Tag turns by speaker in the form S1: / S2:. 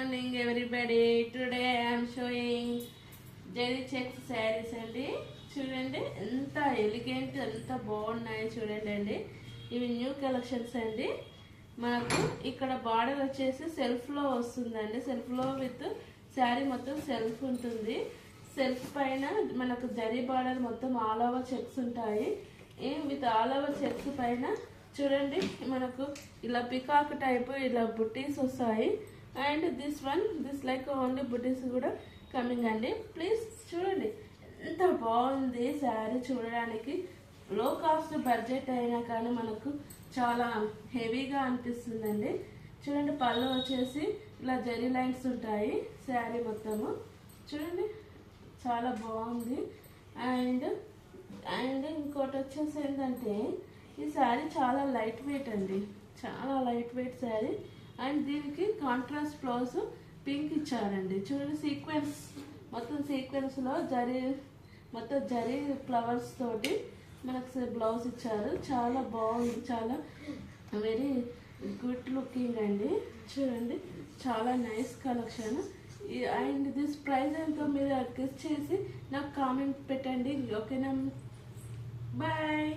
S1: morning everybody. Today I am showing zari checks saris అండి. చూడండి ఎంత ఎలిగెంట్, ఎంత బాగున్నాయి చూడండి అండి. ఇవి న్యూ కలెక్షన్స్ అండి. మనకు ఇక్కడ బార్డర్ వచ్చేసి సెల్ఫ్లో వస్తుందండి. సెల్ఫ్లో విత్ శారీ మొత్తం సెల్ఫ్ ఉంటుంది. సెల్ఫ్ పైన మనకు జరీ బార్డర్ మొత్తం ఆల్ ఓవర్ చెక్స్ ఉంటాయి. విత్ ఆల్ ఓవర్ చెక్స్ పైన చూడండి మనకు ఇలా పికాక్ టైప్ ఇలా బుట్టీస్ వస్తాయి. అండ్ దిస్ లైక్ ఓన్లీ బుట్టీస్ కూడా కమింగ్ అండి. ప్లీజ్ చూడండి ఎంత బాగుంది శారీ. చూడడానికి లో కాస్ట్ బడ్జెట్ అయినా కానీ మనకు చాలా హెవీగా అనిపిస్తుందండి. చూడండి పళ్ళు వచ్చేసి ఇలా జరీ లైన్స్ ఉంటాయి శారీ మొత్తము. చూడండి చాలా బాగుంది. అండ్ ఇంకోటి వచ్చేసి ఏంటంటే ఈ శారీ చాలా లైట్ వెయిట్ అండి, చాలా లైట్ వెయిట్ శారీ. అండ్ దీనికి కాంట్రాస్ట్ బ్లౌజ్ పింక్ ఇచ్చారండి. చూడండి సీక్వెన్స్ మొత్తం సీక్వెన్స్లో మొత్తం జరీ ఫ్లవర్స్ తోటి మనకు బ్లౌజ్ ఇచ్చారు. చాలా బాగుంది, చాలా వెరీ గుడ్ లుకింగ్ అండి. చూడండి చాలా nice collection. And this price ఎంతో మీరు అడ్జస్ట్ చేసి నాకు కామెంట్ పెట్టండి. ఓకేనా? బాయ్.